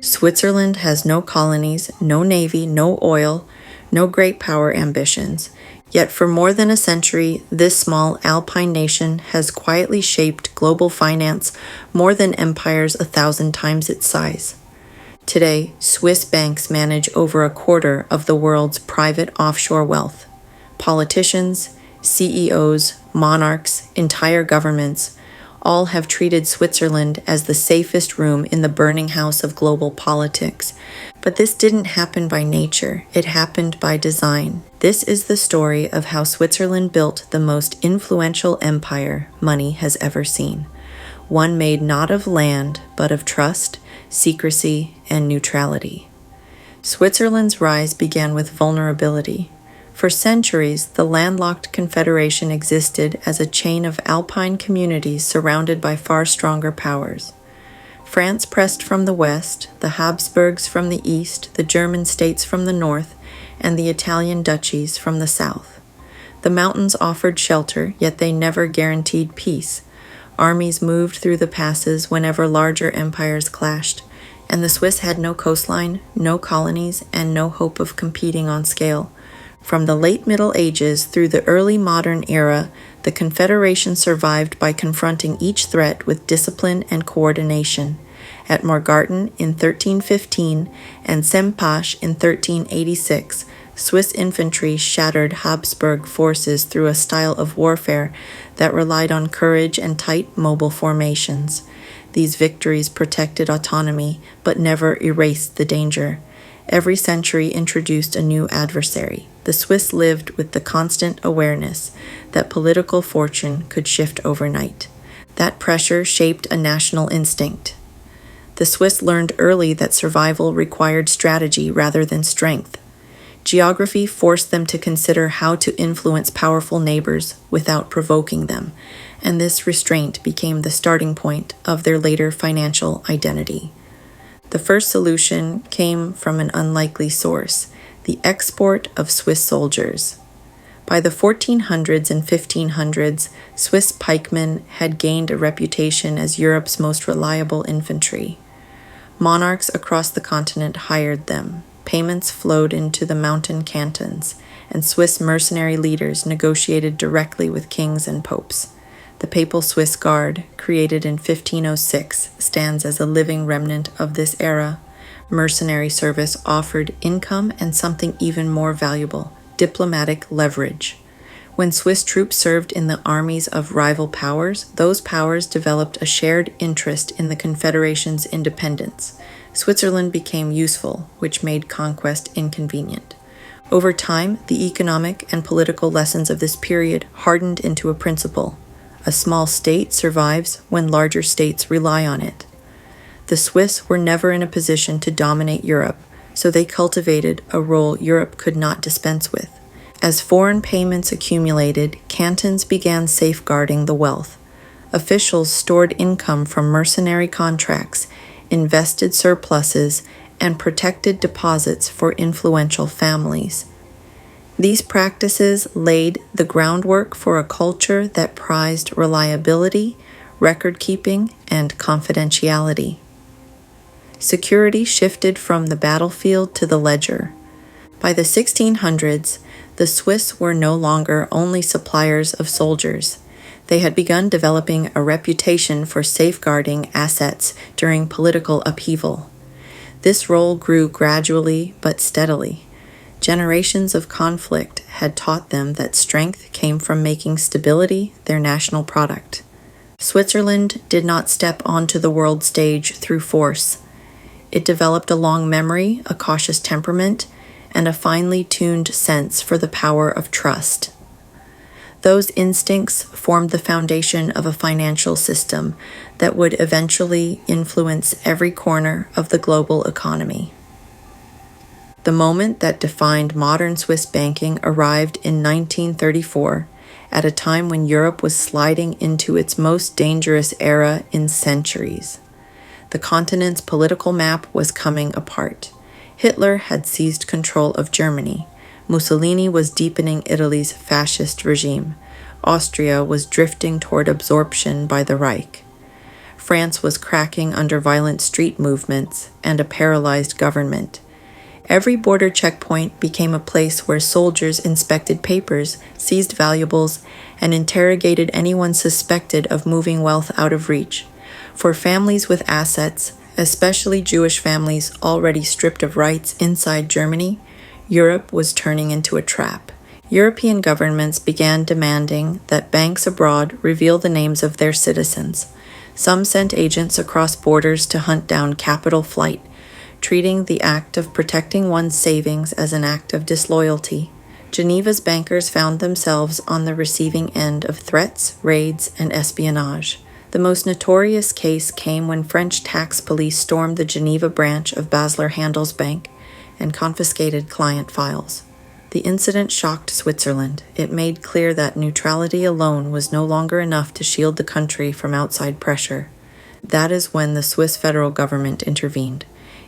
Switzerland has no colonies, no navy, no oil, no great power ambitions. Yet for more than a century, this small alpine nation has quietly shaped global finance more than empires 1,000 times its size. Today, Swiss banks manage over a quarter of the world's private offshore wealth. Politicians, CEOs, monarchs, entire governments, all have treated Switzerland as the safest room in the burning house of global politics. But this didn't happen by nature, it happened by design. This is the story of how Switzerland built the most influential empire money has ever seen. One made not of land, but of trust, secrecy, and neutrality. Switzerland's rise began with vulnerability. For centuries, the landlocked confederation existed as a chain of alpine communities surrounded by far stronger powers. France pressed from the west, the Habsburgs from the east, the German states from the north, and the Italian duchies from the south. The mountains offered shelter, yet they never guaranteed peace. Armies moved through the passes whenever larger empires clashed, and the Swiss had no coastline, no colonies, and no hope of competing on scale. From the late Middle Ages through the early modern era, the Confederation survived by confronting each threat with discipline and coordination. At Morgarten in 1315 and Sempach in 1386, Swiss infantry shattered Habsburg forces through a style of warfare that relied on courage and tight mobile formations. These victories protected autonomy, but never erased the danger. Every century introduced a new adversary. The Swiss lived with the constant awareness that political fortune could shift overnight. That pressure shaped a national instinct. The Swiss learned early that survival required strategy rather than strength. Geography forced them to consider how to influence powerful neighbors without provoking them, and this restraint became the starting point of their later financial identity. The first solution came from an unlikely source: the export of Swiss soldiers. By the 1400s and 1500s, Swiss pikemen had gained a reputation as Europe's most reliable infantry. Monarchs across the continent hired them. Payments flowed into the mountain cantons, and Swiss mercenary leaders negotiated directly with kings and popes. The Papal Swiss Guard, created in 1506, stands as a living remnant of this era. Mercenary service offered income and something even more valuable: diplomatic leverage. When Swiss troops served in the armies of rival powers, those powers developed a shared interest in the Confederation's independence. Switzerland became useful, which made conquest inconvenient. Over time, the economic and political lessons of this period hardened into a principle: a small state survives when larger states rely on it. The Swiss were never in a position to dominate Europe, so they cultivated a role Europe could not dispense with. As foreign payments accumulated, cantons began safeguarding the wealth. Officials stored income from mercenary contracts, invested surpluses, and protected deposits for influential families. These practices laid the groundwork for a culture that prized reliability, record-keeping, and confidentiality. Security shifted from the battlefield to the ledger. By the 1600s, the Swiss were no longer only suppliers of soldiers. They had begun developing a reputation for safeguarding assets during political upheaval. This role grew gradually but steadily. Generations of conflict had taught them that strength came from making stability their national product. Switzerland did not step onto the world stage through force. It developed a long memory, a cautious temperament, and a finely tuned sense for the power of trust. Those instincts formed the foundation of a financial system that would eventually influence every corner of the global economy. The moment that defined modern Swiss banking arrived in 1934, at a time when Europe was sliding into its most dangerous era in centuries. The continent's political map was coming apart. Hitler had seized control of Germany. Mussolini was deepening Italy's fascist regime. Austria was drifting toward absorption by the Reich. France was cracking under violent street movements and a paralyzed government. Every border checkpoint became a place where soldiers inspected papers, seized valuables, and interrogated anyone suspected of moving wealth out of reach. For families with assets, especially Jewish families already stripped of rights inside Germany, Europe was turning into a trap. European governments began demanding that banks abroad reveal the names of their citizens. Some sent agents across borders to hunt down capital flight, treating the act of protecting one's savings as an act of disloyalty. Geneva's bankers found themselves on the receiving end of threats, raids, and espionage. The most notorious case came when French tax police stormed the Geneva branch of Basler Handelsbank and confiscated client files. The incident shocked Switzerland. It made clear that neutrality alone was no longer enough to shield the country from outside pressure. That is when the Swiss federal government intervened.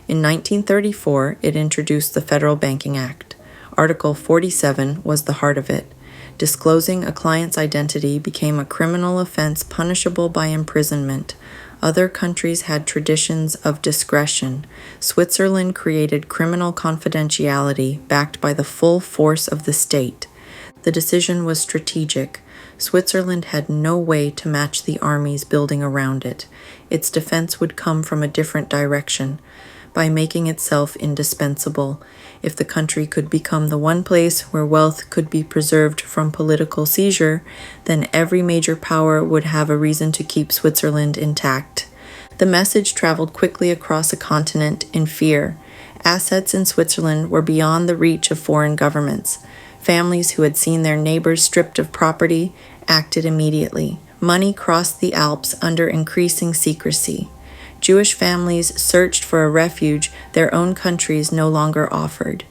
In 1934, it introduced the Federal Banking Act. Article 47 was the heart of it. Disclosing a client's identity became a criminal offense punishable by imprisonment. Other countries had traditions of discretion. Switzerland created criminal confidentiality backed by the full force of the state. The decision was strategic. Switzerland had no way to match the armies building around it. Its defense would come from a different direction, by making itself indispensable. If the country could become the one place where wealth could be preserved from political seizure, then every major power would have a reason to keep Switzerland intact. The message traveled quickly across a continent in fear. Assets in Switzerland were beyond the reach of foreign governments. Families who had seen their neighbors stripped of property acted immediately. Money crossed the Alps under increasing secrecy. Jewish families searched for a refuge their own countries no longer offered.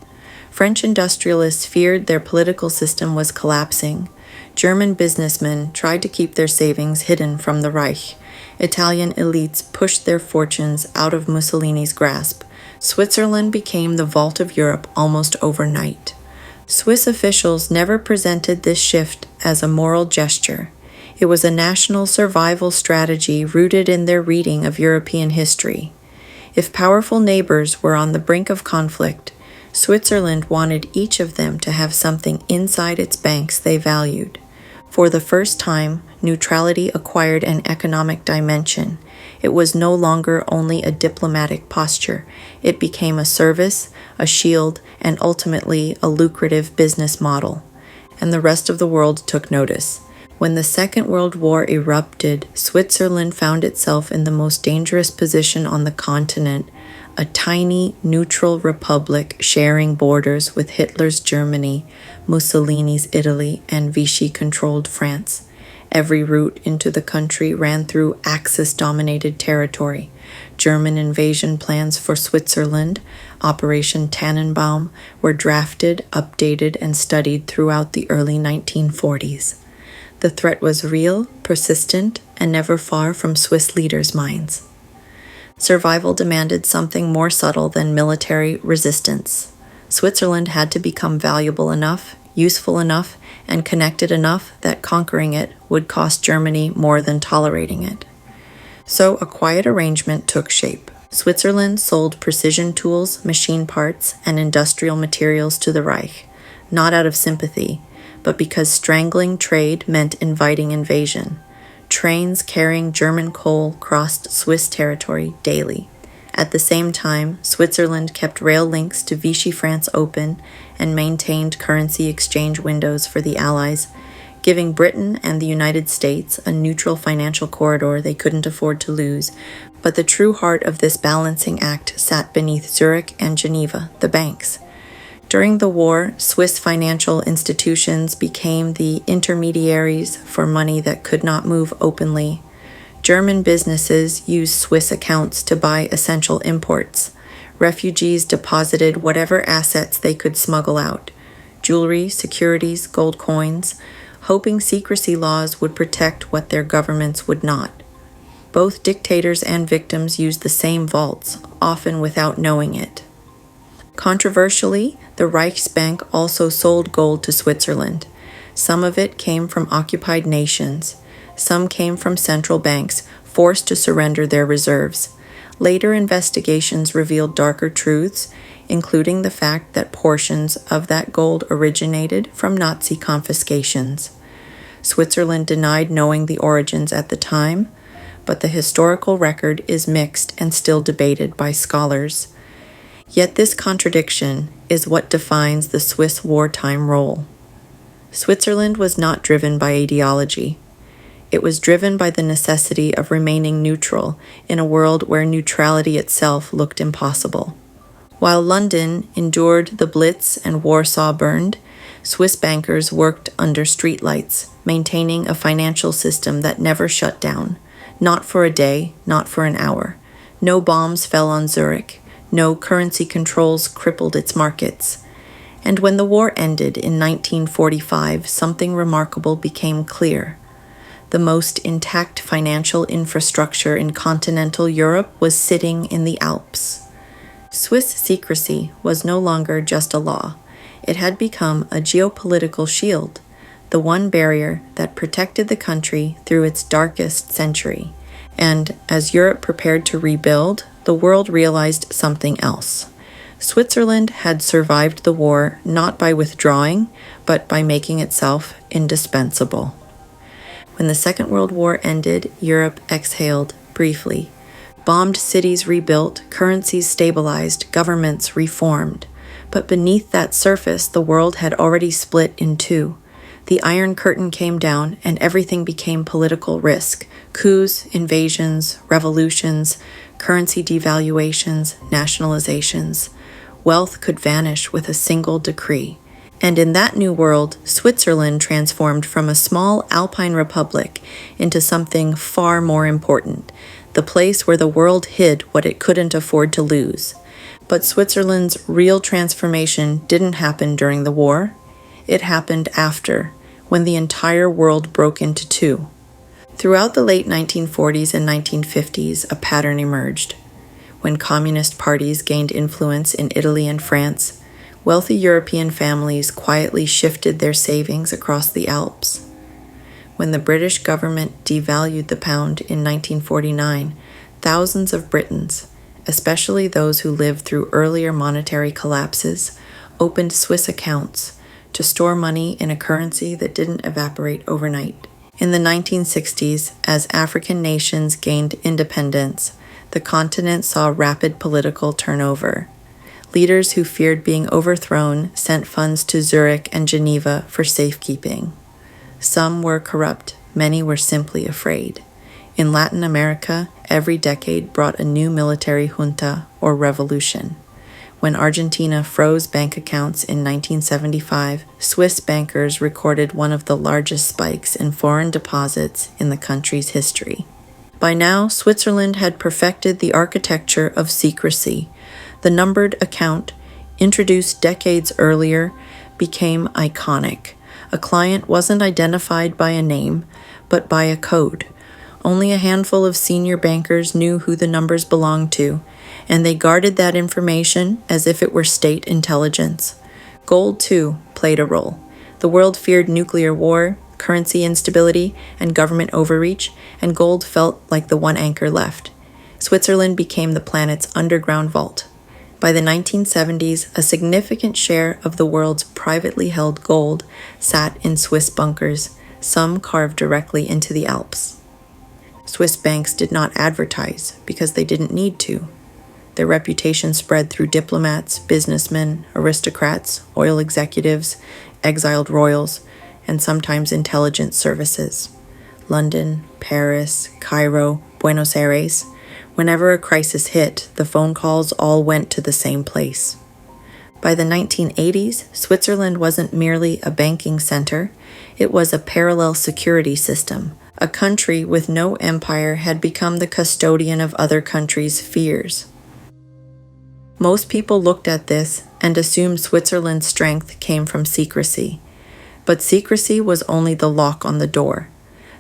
French industrialists feared their political system was collapsing. German businessmen tried to keep their savings hidden from the Reich. Italian elites pushed their fortunes out of Mussolini's grasp. Switzerland became the vault of Europe almost overnight. Swiss officials never presented this shift as a moral gesture. It was a national survival strategy rooted in their reading of European history. If powerful neighbors were on the brink of conflict, Switzerland wanted each of them to have something inside its banks they valued. For the first time, neutrality acquired an economic dimension. It was no longer only a diplomatic posture. It became a service, a shield, and ultimately a lucrative business model. And the rest of the world took notice. When the Second World War erupted, Switzerland found itself in the most dangerous position on the continent, a tiny, neutral republic sharing borders with Hitler's Germany, Mussolini's Italy, and Vichy-controlled France. Every route into the country ran through Axis-dominated territory. German invasion plans for Switzerland, Operation Tannenbaum, were drafted, updated, and studied throughout the early 1940s. The threat was real, persistent, and never far from Swiss leaders' minds. Survival demanded something more subtle than military resistance. Switzerland had to become valuable enough, useful enough, and connected enough that conquering it would cost Germany more than tolerating it. So a quiet arrangement took shape. Switzerland sold precision tools, machine parts, and industrial materials to the Reich, not out of sympathy, but because strangling trade meant inviting invasion. Trains carrying German coal crossed Swiss territory daily. At the same time, Switzerland kept rail links to Vichy France open and maintained currency exchange windows for the Allies, giving Britain and the United States a neutral financial corridor they couldn't afford to lose. But the true heart of this balancing act sat beneath Zurich and Geneva, the banks. During the war, Swiss financial institutions became the intermediaries for money that could not move openly. German businesses used Swiss accounts to buy essential imports. Refugees deposited whatever assets they could smuggle out: jewelry, securities, gold coins, hoping secrecy laws would protect what their governments would not. Both dictators and victims used the same vaults, often without knowing it. Controversially, the Reichsbank also sold gold to Switzerland. Some of it came from occupied nations. Some came from central banks forced to surrender their reserves. Later investigations revealed darker truths, including the fact that portions of that gold originated from Nazi confiscations. Switzerland denied knowing the origins at the time, but the historical record is mixed and still debated by scholars. Yet this contradiction is what defines the Swiss wartime role. Switzerland was not driven by ideology. It was driven by the necessity of remaining neutral in a world where neutrality itself looked impossible. While London endured the Blitz and Warsaw burned, Swiss bankers worked under streetlights, maintaining a financial system that never shut down, not for a day, not for an hour. No bombs fell on Zurich. No currency controls crippled its markets. And when the war ended in 1945, something remarkable became clear. The most intact financial infrastructure in continental Europe was sitting in the Alps. Swiss secrecy was no longer just a law. It had become a geopolitical shield, the one barrier that protected the country through its darkest century. And as Europe prepared to rebuild, the world realized something else. Switzerland had survived the war not by withdrawing, but by making itself indispensable. When the Second World War ended, Europe exhaled briefly. Bombed cities rebuilt, currencies stabilized, governments reformed. But beneath that surface, the world had already split in two. The Iron Curtain came down, and everything became political risk. Coups, invasions, revolutions, currency devaluations, nationalizations. Wealth could vanish with a single decree. And in that new world, Switzerland transformed from a small Alpine republic into something far more important, the place where the world hid what it couldn't afford to lose. But Switzerland's real transformation didn't happen during the war. It happened after, when the entire world broke into two. Throughout the late 1940s and 1950s, a pattern emerged. When communist parties gained influence in Italy and France, wealthy European families quietly shifted their savings across the Alps. When the British government devalued the pound in 1949, thousands of Britons, especially those who lived through earlier monetary collapses, opened Swiss accounts to store money in a currency that didn't evaporate overnight. In the 1960s, as African nations gained independence, the continent saw rapid political turnover. Leaders who feared being overthrown sent funds to Zurich and Geneva for safekeeping. Some were corrupt, many were simply afraid. In Latin America, every decade brought a new military junta or revolution. When Argentina froze bank accounts in 1975, Swiss bankers recorded one of the largest spikes in foreign deposits in the country's history. By now, Switzerland had perfected the architecture of secrecy. The numbered account, introduced decades earlier, became iconic. A client wasn't identified by a name, but by a code. Only a handful of senior bankers knew who the numbers belonged to, and they guarded that information as if it were state intelligence. Gold, too, played a role. The world feared nuclear war, currency instability, and government overreach, and gold felt like the one anchor left. Switzerland became the planet's underground vault. By the 1970s, a significant share of the world's privately held gold sat in Swiss bunkers, some carved directly into the Alps. Swiss banks did not advertise because they didn't need to. Their reputation spread through diplomats, businessmen, aristocrats, oil executives, exiled royals, and sometimes intelligence services. London, Paris, Cairo, Buenos Aires. Whenever a crisis hit, the phone calls all went to the same place. By the 1980s, Switzerland wasn't merely a banking center, it was a parallel security system. A country with no empire had become the custodian of other countries' fears. Most people looked at this and assumed Switzerland's strength came from secrecy. But secrecy was only the lock on the door.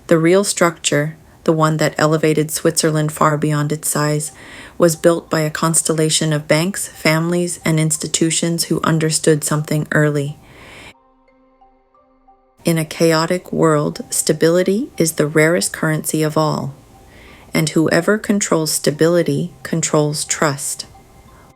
The real structure, the one that elevated Switzerland far beyond its size, was built by a constellation of banks, families, and institutions who understood something early. In a chaotic world, stability is the rarest currency of all. and whoever controls stability controls trust.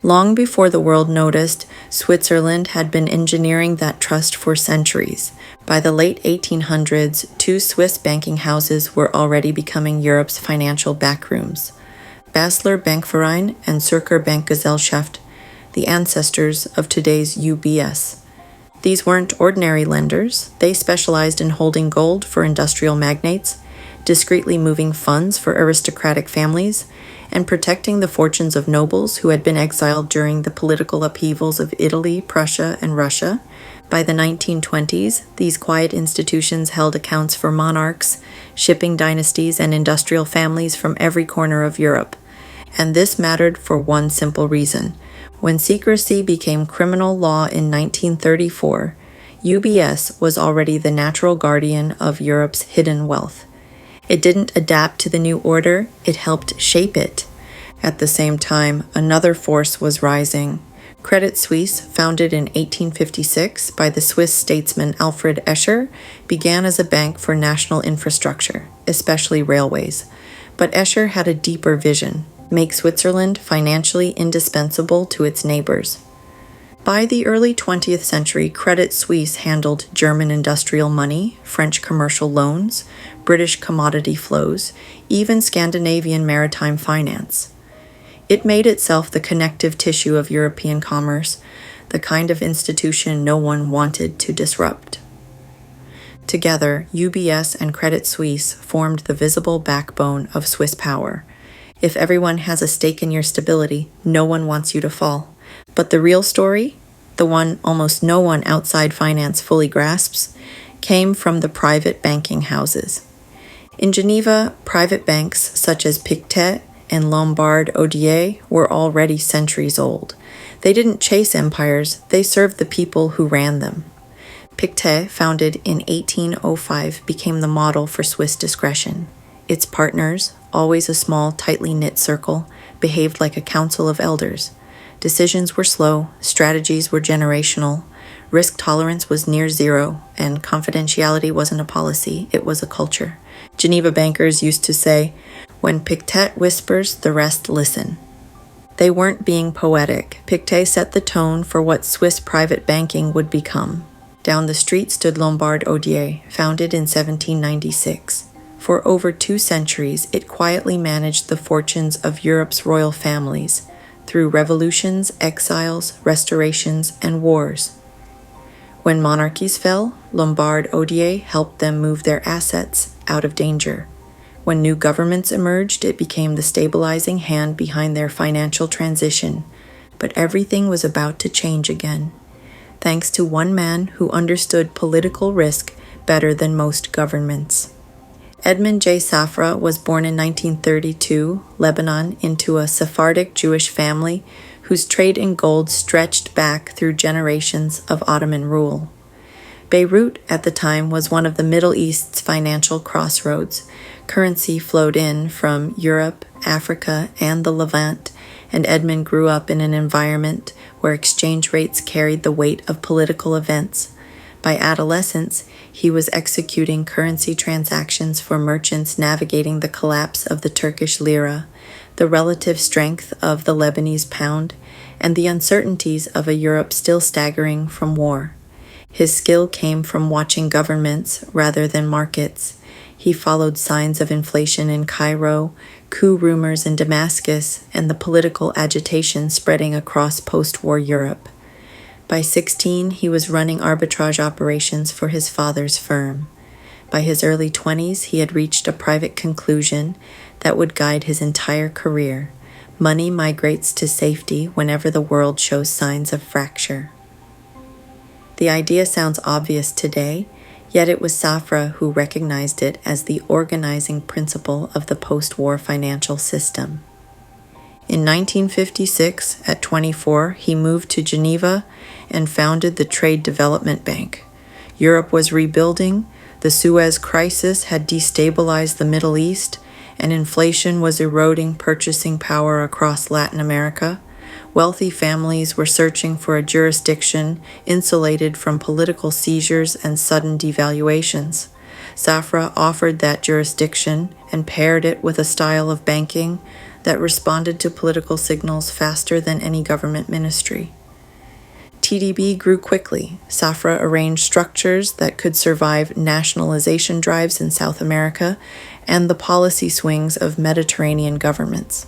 Long before the world noticed, Switzerland had been engineering that trust for centuries. By the late 1800s, two Swiss banking houses were already becoming Europe's financial backrooms: Basler Bankverein and Zürcher Bankgesellschaft, the ancestors of today's UBS. These weren't ordinary lenders. They specialized in holding gold for industrial magnates, discreetly moving funds for aristocratic families, and protecting the fortunes of nobles who had been exiled during the political upheavals of Italy, Prussia, and Russia. By the 1920s, these quiet institutions held accounts for monarchs, shipping dynasties, and industrial families from every corner of Europe. And this mattered for one simple reason. When secrecy became criminal law in 1934, UBS was already the natural guardian of Europe's hidden wealth. It didn't adapt to the new order, it helped shape it. At the same time, another force was rising. Credit Suisse, founded in 1856 by the Swiss statesman Alfred Escher, began as a bank for national infrastructure, especially railways. But Escher had a deeper vision: make Switzerland financially indispensable to its neighbors. By the early 20th century, Credit Suisse handled German industrial money, French commercial loans, British commodity flows, even Scandinavian maritime finance. It made itself the connective tissue of European commerce, the kind of institution no one wanted to disrupt. Together, UBS and Credit Suisse formed the visible backbone of Swiss power. If everyone has a stake in your stability, no one wants you to fall. But the real story, the one almost no one outside finance fully grasps, came from the private banking houses. In Geneva, private banks such as Pictet and Lombard Odier were already centuries old. They didn't chase empires, they served the people who ran them. Pictet, founded in 1805, became the model for Swiss discretion. Its partners, always a small, tightly knit circle, behaved like a council of elders. Decisions were slow, strategies were generational, risk tolerance was near zero, and confidentiality wasn't a policy, it was a culture. Geneva bankers used to say, "When Pictet whispers, the rest listen." They weren't being poetic. Pictet set the tone for what Swiss private banking would become. Down the street stood Lombard Odier, founded in 1796. For over 2 centuries, it quietly managed the fortunes of Europe's royal families through revolutions, exiles, restorations, and wars. When monarchies fell, Lombard Odier helped them move their assets out of danger. When new governments emerged, it became the stabilizing hand behind their financial transition. But everything was about to change again, thanks to one man who understood political risk better than most governments. Edmond Safra was born in 1932, Lebanon, into a Sephardic Jewish family whose trade in gold stretched back through generations of Ottoman rule. Beirut at the time was one of the Middle East's financial crossroads. Currency flowed in from Europe, Africa, and the Levant, and Edmond grew up in an environment where exchange rates carried the weight of political events. By adolescence, he was executing currency transactions for merchants navigating the collapse of the Turkish lira, the relative strength of the Lebanese pound, and the uncertainties of a Europe still staggering from war. His skill came from watching governments rather than markets. He followed signs of inflation in Cairo, coup rumors in Damascus, and the political agitation spreading across post-war Europe. By 16, he was running arbitrage operations for his father's firm. By his early 20s, he had reached a private conclusion that would guide his entire career. Money migrates to safety whenever the world shows signs of fracture. The idea sounds obvious today, yet it was Safra who recognized it as the organizing principle of the post-war financial system. In 1956, at 24, he moved to Geneva and founded the Trade Development Bank. Europe was rebuilding, the Suez crisis had destabilized the Middle East, and inflation was eroding purchasing power across Latin America. Wealthy families were searching for a jurisdiction insulated from political seizures and sudden devaluations. Safra offered that jurisdiction and paired it with a style of banking that responded to political signals faster than any government ministry. TDB grew quickly. Safra arranged structures that could survive nationalization drives in South America and the policy swings of Mediterranean governments.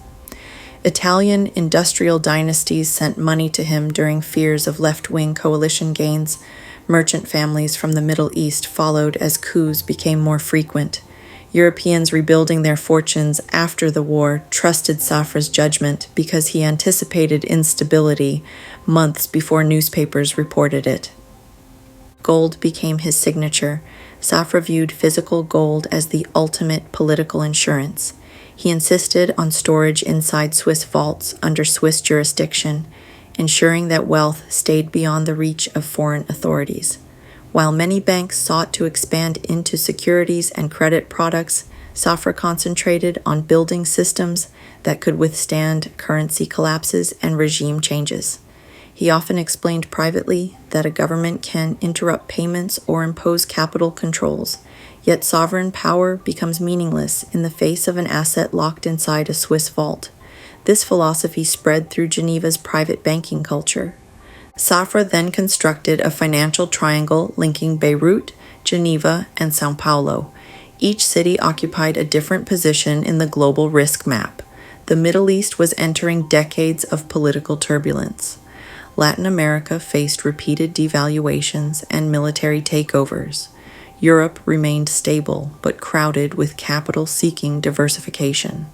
Italian industrial dynasties sent money to him during fears of left-wing coalition gains. Merchant families from the Middle East followed as coups became more frequent. Europeans rebuilding their fortunes after the war trusted Safra's judgment because he anticipated instability months before newspapers reported it. Gold became his signature. Safra viewed physical gold as the ultimate political insurance. He insisted on storage inside Swiss vaults under Swiss jurisdiction, ensuring that wealth stayed beyond the reach of foreign authorities. While many banks sought to expand into securities and credit products, Safra concentrated on building systems that could withstand currency collapses and regime changes. He often explained privately that a government can interrupt payments or impose capital controls, yet sovereign power becomes meaningless in the face of an asset locked inside a Swiss vault. This philosophy spread through Geneva's private banking culture. Safra then constructed a financial triangle linking Beirut, Geneva, and São Paulo. Each city occupied a different position in the global risk map. The Middle East was entering decades of political turbulence. Latin America faced repeated devaluations and military takeovers. Europe remained stable but crowded with capital seeking diversification.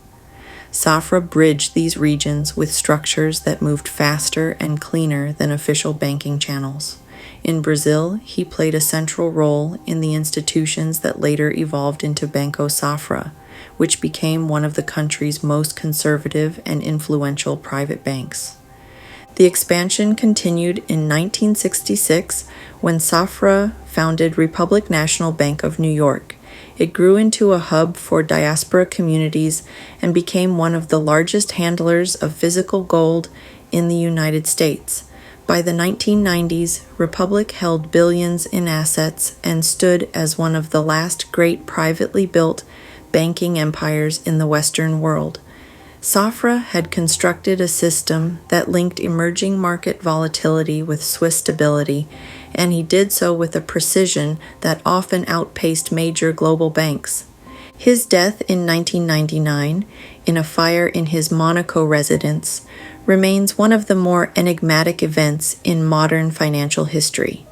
Safra bridged these regions with structures that moved faster and cleaner than official banking channels. In Brazil, he played a central role in the institutions that later evolved into Banco Safra, which became one of the country's most conservative and influential private banks. The expansion continued in 1966 when Safra founded Republic National Bank of New York. It grew into a hub for diaspora communities and became one of the largest handlers of physical gold in the United States. By the 1990s, Republic held billions in assets and stood as one of the last great privately built banking empires in the Western world. Safra had constructed a system that linked emerging market volatility with Swiss stability, and he did so with a precision that often outpaced major global banks. His death in 1999, in a fire in his Monaco residence, remains one of the more enigmatic events in modern financial history.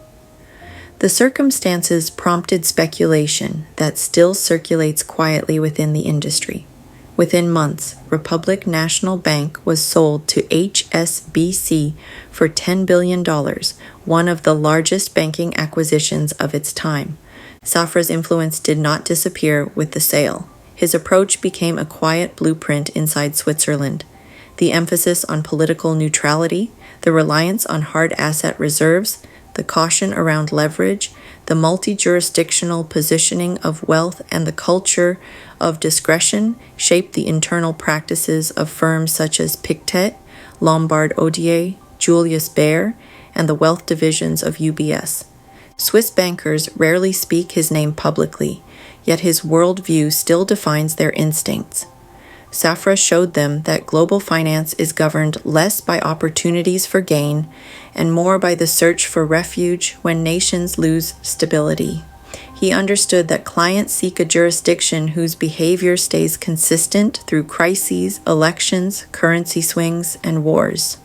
The circumstances prompted speculation that still circulates quietly within the industry. Within months, Republic National Bank was sold to HSBC for $10 billion, one of the largest banking acquisitions of its time. Safra's influence did not disappear with the sale. His approach became a quiet blueprint inside Switzerland. The emphasis on political neutrality, the reliance on hard asset reserves, the caution around leverage, the multi-jurisdictional positioning of wealth, and the culture of discretion shaped the internal practices of firms such as Pictet, Lombard Odier, Julius Baer, and the wealth divisions of UBS. Swiss bankers rarely speak his name publicly, yet his worldview still defines their instincts. Safra showed them that global finance is governed less by opportunities for gain and more by the search for refuge when nations lose stability. He understood that clients seek a jurisdiction whose behavior stays consistent through crises, elections, currency swings, and wars.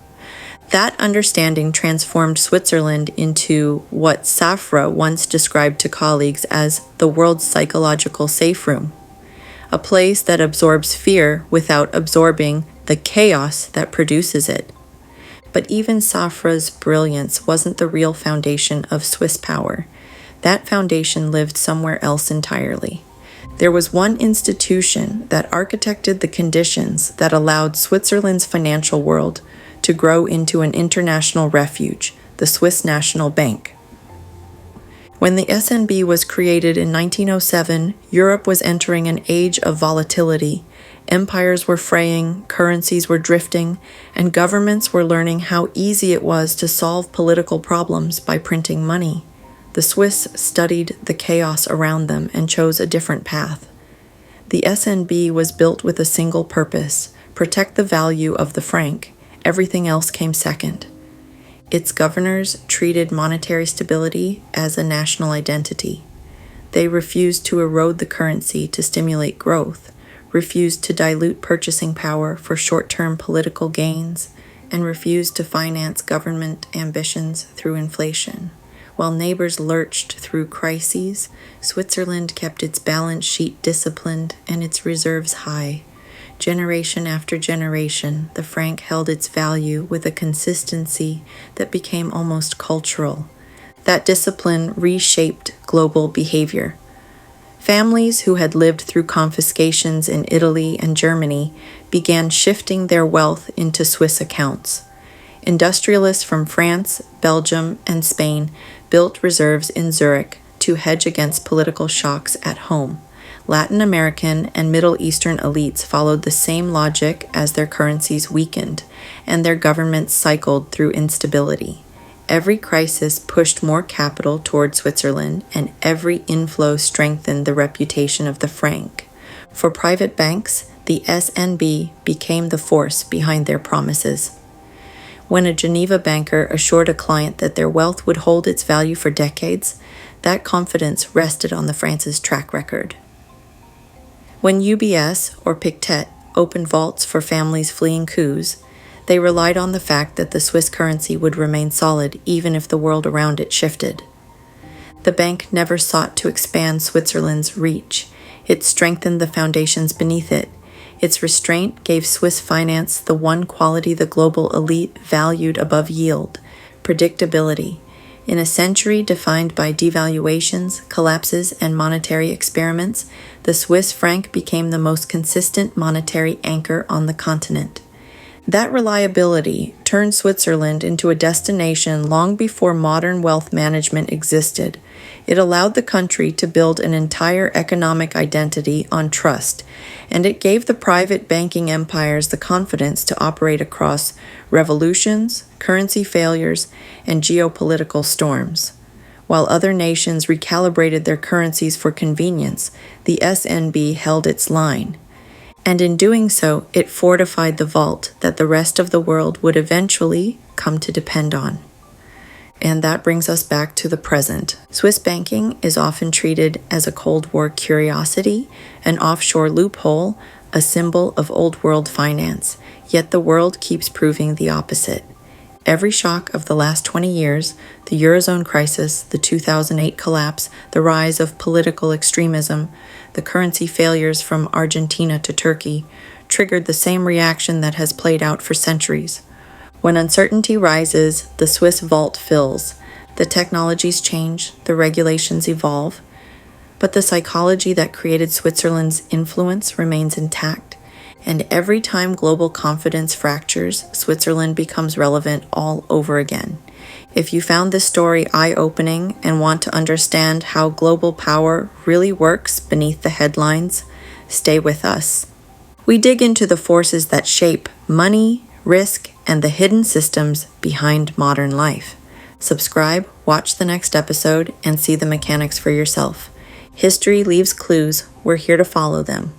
That understanding transformed Switzerland into what Safra once described to colleagues as the world's psychological safe room, a place that absorbs fear without absorbing the chaos that produces it. But even Safra's brilliance wasn't the real foundation of Swiss power. That foundation lived somewhere else entirely. There was one institution that architected the conditions that allowed Switzerland's financial world to grow into an international refuge, the Swiss National Bank. When the SNB was created in 1907, Europe was entering an age of volatility. Empires were fraying, currencies were drifting, and governments were learning how easy it was to solve political problems by printing money. The Swiss studied the chaos around them and chose a different path. The SNB was built with a single purpose: protect the value of the franc. Everything else came second. Its governors treated monetary stability as a national identity. They refused to erode the currency to stimulate growth, refused to dilute purchasing power for short-term political gains, and refused to finance government ambitions through inflation. While neighbors lurched through crises, Switzerland kept its balance sheet disciplined and its reserves high. Generation after generation, the franc held its value with a consistency that became almost cultural. That discipline reshaped global behavior. Families who had lived through confiscations in Italy and Germany began shifting their wealth into Swiss accounts. Industrialists from France, Belgium, and Spain built reserves in Zurich to hedge against political shocks at home. Latin American and Middle Eastern elites followed the same logic as their currencies weakened, and their governments cycled through instability. Every crisis pushed more capital toward Switzerland, and every inflow strengthened the reputation of the franc. For private banks, the SNB became the force behind their promises. When a Geneva banker assured a client that their wealth would hold its value for decades, that confidence rested on the franc's track record. When UBS or Pictet opened vaults for families fleeing coups, they relied on the fact that the Swiss currency would remain solid even if the world around it shifted. The bank never sought to expand Switzerland's reach. It strengthened the foundations beneath it. Its restraint gave Swiss finance the one quality the global elite valued above yield: predictability. In a century defined by devaluations, collapses, and monetary experiments, the Swiss franc became the most consistent monetary anchor on the continent. That reliability turned Switzerland into a destination long before modern wealth management existed. It allowed the country to build an entire economic identity on trust, and it gave the private banking empires the confidence to operate across revolutions, currency failures, and geopolitical storms. While other nations recalibrated their currencies for convenience, the SNB held its line. And in doing so, it fortified the vault that the rest of the world would eventually come to depend on. And that brings us back to the present. Swiss banking is often treated as a Cold War curiosity, an offshore loophole, a symbol of old world finance. Yet the world keeps proving the opposite. Every shock of the last 20 years, the Eurozone crisis, the 2008 collapse, the rise of political extremism, the currency failures from Argentina to Turkey, triggered the same reaction that has played out for centuries. When uncertainty rises, the Swiss vault fills. The technologies change, the regulations evolve, but the psychology that created Switzerland's influence remains intact. And every time global confidence fractures, Switzerland becomes relevant all over again. If you found this story eye-opening and want to understand how global power really works beneath the headlines, stay with us. We dig into the forces that shape money, risk, and the hidden systems behind modern life. Subscribe, watch the next episode, and see the mechanics for yourself. History leaves clues. We're here to follow them.